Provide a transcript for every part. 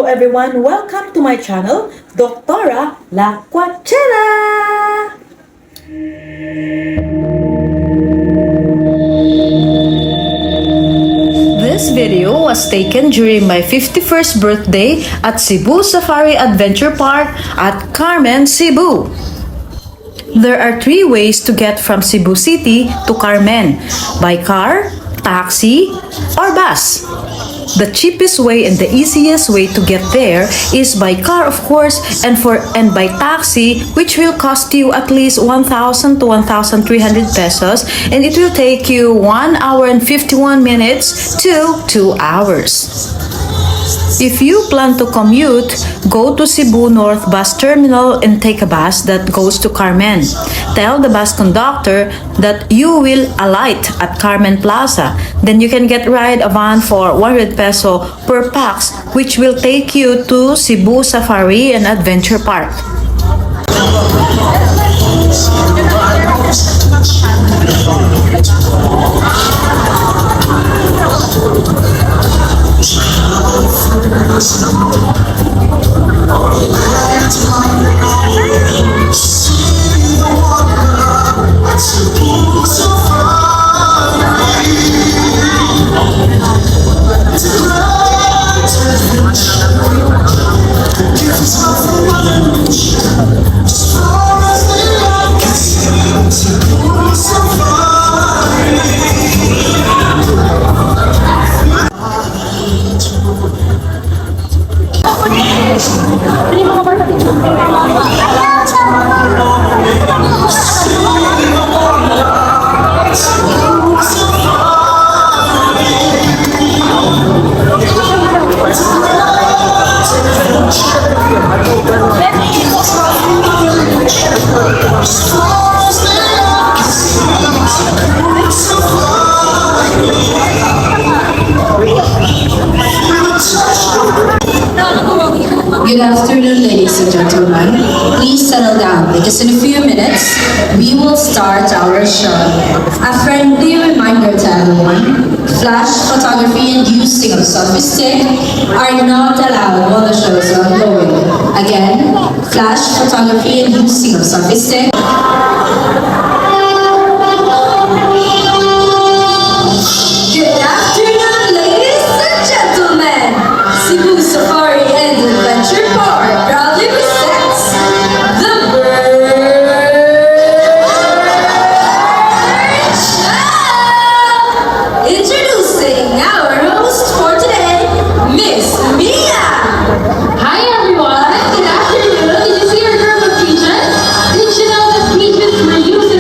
Hello everyone, welcome to my channel, Doctora La Cuachera! This video was taken during my 51st birthday at Cebu Safari Adventure Park at Carmen, Cebu. There are 3 ways to get from Cebu City to Carmen: by car, taxi, or bus. The cheapest way and the easiest way to get there is by car, of course, and by taxi, which will cost you at least 1,000 to 1,300 pesos, and it will take you 1 hour and 51 minutes to 2 hours. If you plan to commute, go to Cebu North Bus Terminal and take a bus that goes to Carmen. Tell the bus conductor that you will alight at Carmen Plaza. Then you can get ride a van for 100 peso per pax, which will take you to Cebu Safari and Adventure Park. Good afternoon, ladies and gentlemen. Please settle down because in a few minutes, we will start our show. A friendly reminder to everyone, flash photography and using of selfie stick are not allowed while the show is ongoing. Again, flash photography and using of selfie stick. Good afternoon, ladies and gentlemen. Cebu Safari and Adventure Park proudly presents the Bird Show! Introducing our host for today, Miss Mia. Hi everyone! Good afternoon! Did you see our group of pigeons? Did you know that pigeons were used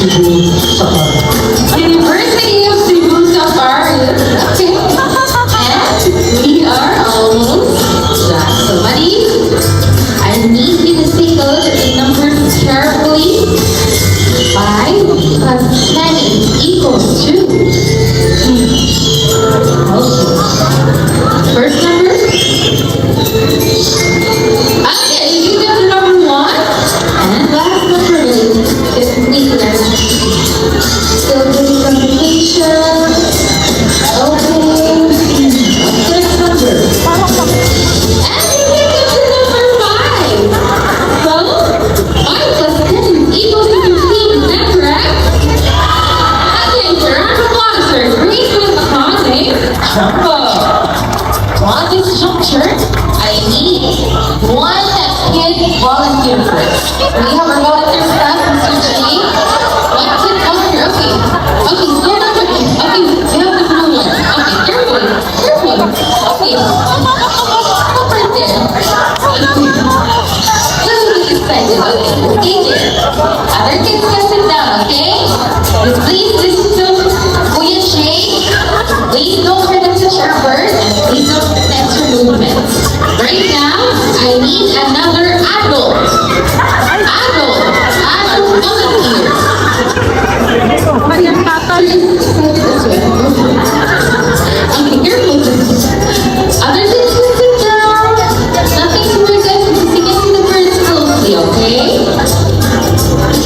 Cebu Safari. University of Cebu Safari. Okay. And we are almost done. So buddies, I need you to take a look at the numbers carefully. 5 plus 10 equals 2. Okay. First number. Okay, you get to number 1. And last number is 15. Still doing computation. Okay. Next number. And you get to number 5. So, 5 plus 10 equals 15. Is that correct? Okay, sir. Round of applause, sir. Great with the counting. So, on this juncture, I need one kid volunteer first. We have our volunteer staff, Mr. G. One kid volunteer. Okay. Okay, slow down with me. Okay, we have the blue one. Okay, careful. Careful. Okay. Stop right there. Really excited. Okay, stay there. Other kids can sit down, okay? Just please listen to Kuya Shay. Please don't try to touch our bird and please don't censor movements. Right now, I need another adult. Adult volunteer. Okay, careful. Other kids can sit down. Nothing to worry, guys. Because you can see the birds closely, okay?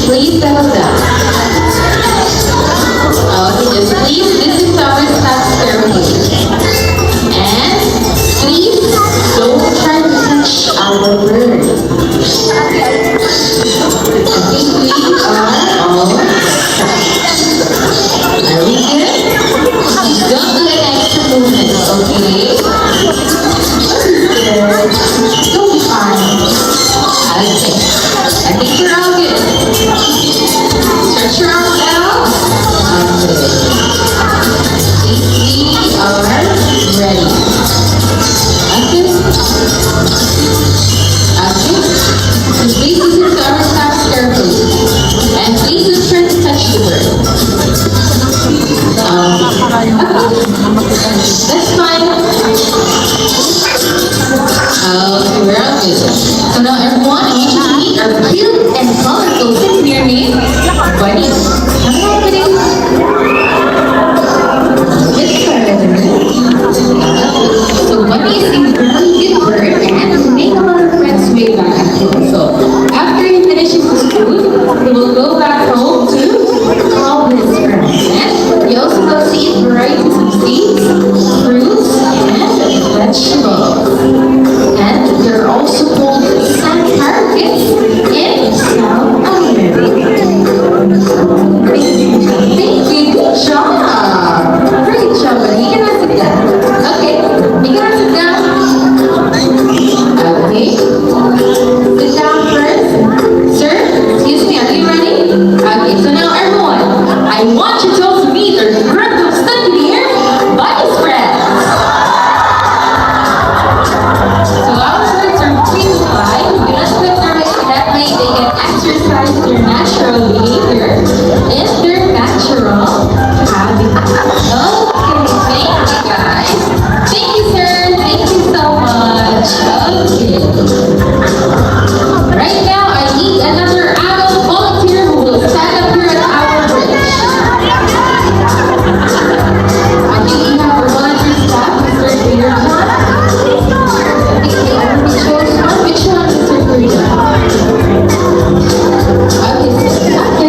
Please settle down. Okay, just please listen to our staff carefully. And please don't try to touch our bird. I think we are all set. Are we good? Don't do an extra movement, okay? Good. You'll be fine. Okay. I think we're all good. Stretch your arms out. Okay. We are ready. Okay. Okay. So please listen to our staff carefully. And please don't try to touch the bird. That's fine. Okay, we're all good. So now everyone, I want you to meet our cute and colorful kids near me. Buddies. Hello, buddies. Get started. So Buddy is a really good bird and make a lot of friends way back at home. So after he finishes his food, he will go back home to call his friends. And he also loves to eat varieties of seeds, fruits, and vegetables. And they're also called sand parakeets in South America. Thank you, good job. Great job, buddy. You can now sit down. Okay, you can now sit down. Okay. Sit down first. Sir, excuse me, are you ready? Okay, so now everyone, I want you to also meet our group of students here, Buddy's friends. So our birds are free to fly. Do not put their heads that way. They can exercise their natural behavior in their natural habitat. Okay, thank you guys. Thank you, sir. Thank you so much. Okay. Right now, I need another adult volunteer who will stand up here at our bridge. Okay, we have our volunteer staff, Mr. Peter. I think they already chose one. Which one, Mr. Peter? Okay, so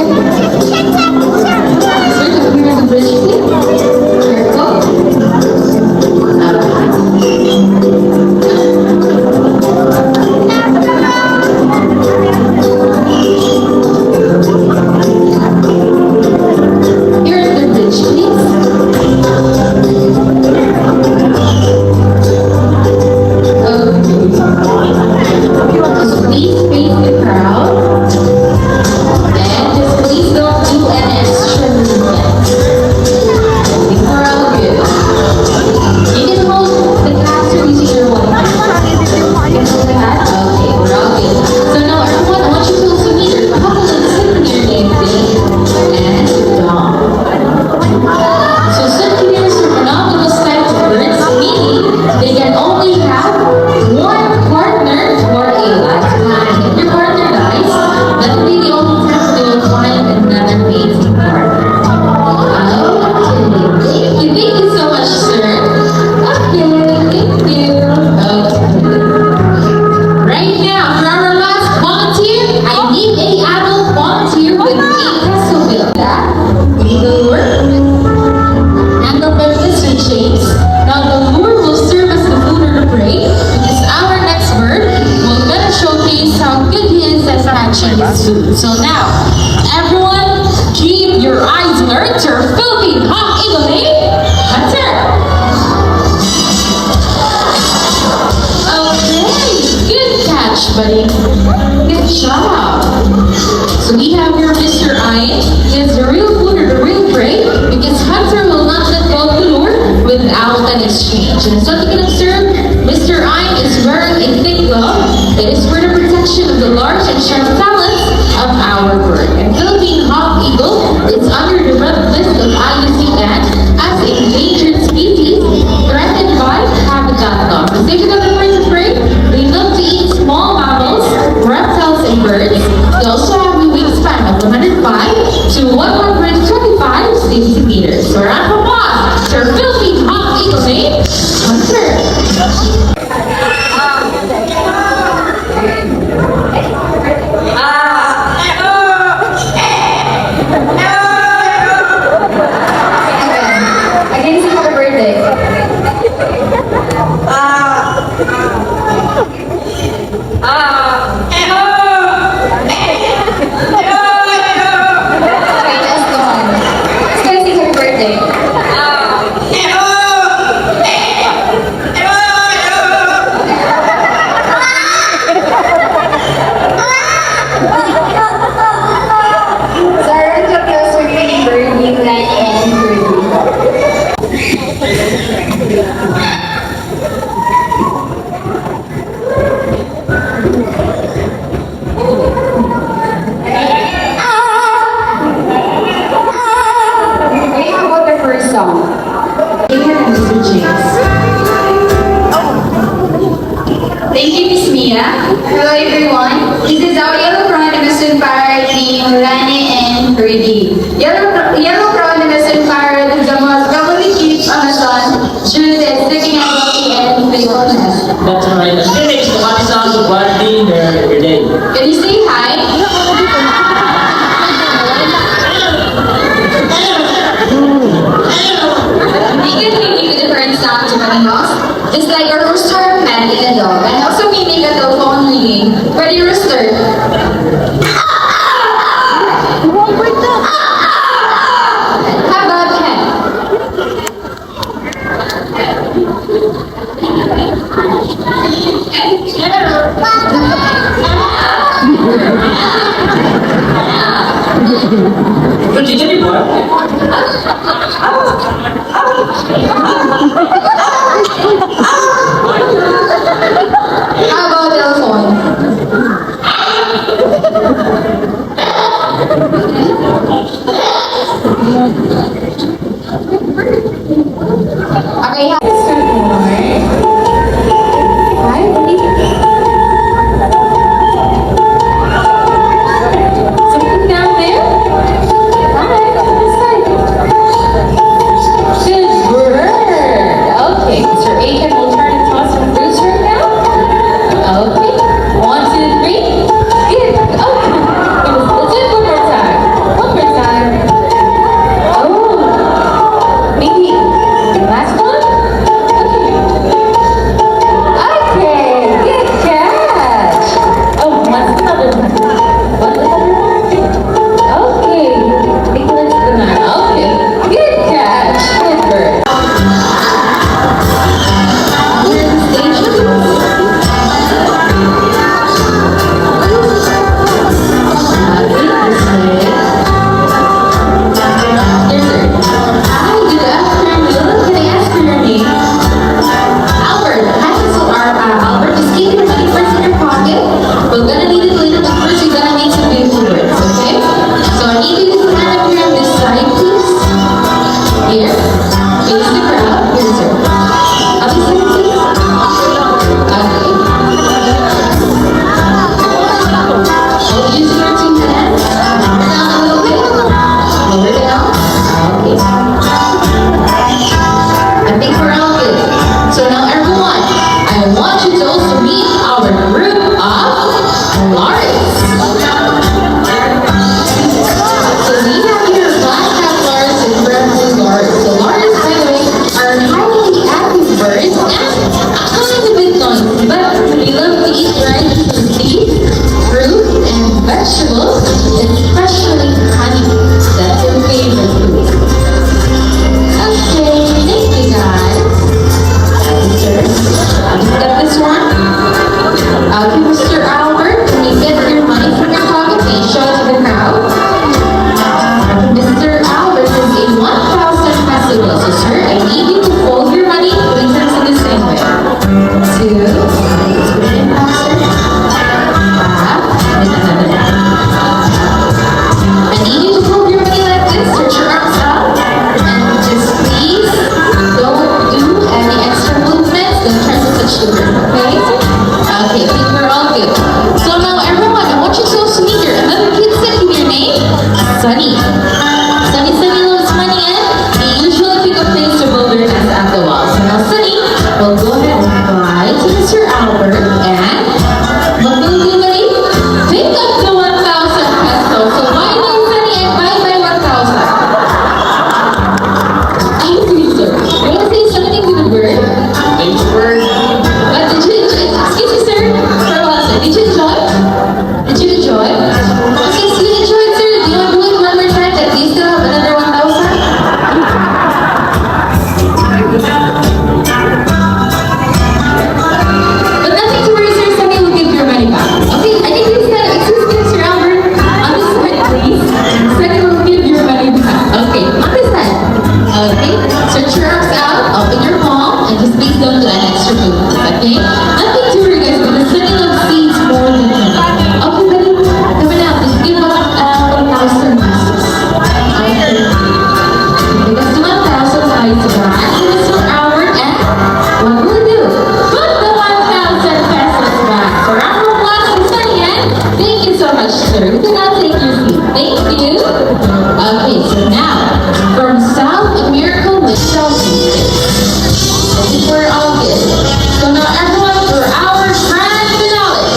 watching his food. So now, everyone, keep your eyes alert to our Philippine Hawk Eagle name, Hunter. Okay, good catch, buddy. Good job. So we have here Mr. I. Is the real food or the real prey? Because Hunter will not let go of the lure without an exchange. And as you can observe, Mr. I is wearing a thick glove that is for the protection of the large and sharp talons of our bird. And Philippine Hawk Eagle is under the red list of IUCN as an endangered species threatened by habitat loss. The safety of the birds of prey, they love to eat small mammals, reptiles, and birds. They also have a wingspan of 105 to 125 centimeters. So round of applause to our Philippine Hawk Eagle name, Hunter. Again, sing happy birthday. Okay, let's go on. Let's go sing happy birthday. Sarah took us for pretty bird, you like and birdie. Okay, how about the first song? Mr. James. Thank you, Miss Mia. Hello, everyone. This is our yellow crown Amazon parrot named Rani and Birdie. Yellow crown Amazon parrot is the most commonly kept Amazon due to its sticking ability and faithfulness. That's right. The lyrics to happy songs of Barney every day. Can you say hi? They can make a different sound to animals, just like a rooster, cat, and a dog. And also we make a telephone ringing. Ready, rooster? How about cat? Good teacher before. How about telephone? Okay, how Hi, something down there? Hi, this side. Good bird. Okay, Mr. Aiken will turn and toss some fruits right now. Okay, 1, 2, 3. Good. Okay. Sunny. Sunny loves money and they usually pick a place to build their nest at the wall. So now Sunny will go ahead and fly to Mr. Albert and what will you buddy? Pick up the 1,000 pesos. So bye bye Sunny and bye bye 1,000. I'm pretty sure. You want to say something to the bird? Thanks, bird. But did you enjoy? Excuse me, sir. For a while, sir. Did you enjoy? Did you enjoy? Since you enjoyed, sir, do you want to do it one more time? That we still have another 1,000? But nothing to worry, sir. Sunny will give your money back. Okay, I think we said, excuse me, Mr. Albert. On this side, please. Sunny will give your money back. Okay, on this side. Okay, stretch your arms out, open your palm, and just please don't do an extra movement. Okay? Nothing to worry, guys, because Sunny loves seeds more than money. Okay, buddy, come on out. Just give us 1,000 pesos. Okay. Because the 1,000 guys back to Mr. Albert, and what will we do? Put the 1,000 pesos back. So round of applause for Sunny, and thank you so much, sir. You can now take your seat. Thank you. Okay, so now, from South America with Southeast. Before August. So now everyone, for our grand finale,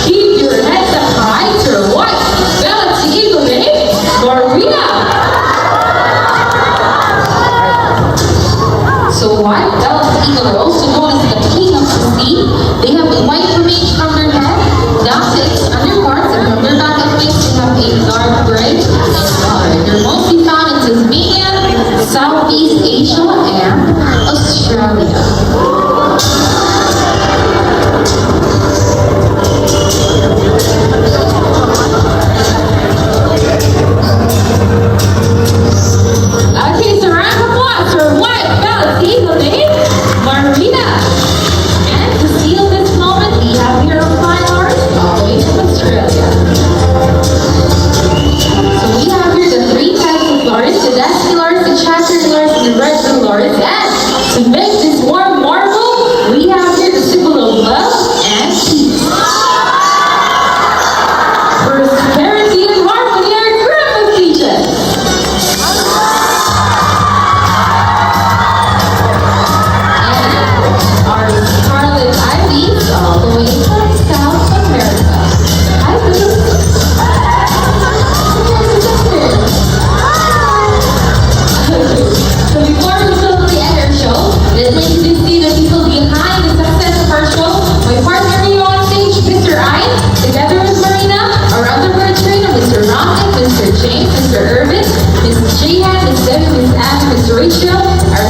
keep your heads up high to the white belt eagle name, Marina. So white belt eagle are also known as the king of the sea. They have a white plumage from their head, down to its underparts, and from their back and wings they have a dark gray in color. They're mostly found in Tasmania, Southeast Asia, and Australia. Okay, so round of applause for white belt eagle name, Marina. And to seal this moment, we have here a fine horse all the way from Australia. So we have here the three types of lorries, the dusky lorries, the checkered lorries, and the red blue lorries. And to make this warm marvel, we have here the symbol of love and peace. Prosperity and harmony are grip of allegiance. And our scarlet ivies all the way from South America. Hi, Blue. So before we totally end our show, let's introduce you the people behind the success of our show. My partner here on stage, Mr. Ian, together with Marina, our other bird trainer, Mr. Rocket, Mr. James, Mr. Irvin, Miss Jihan, Miss Debbie, Miss Anne, Miss Rachel, our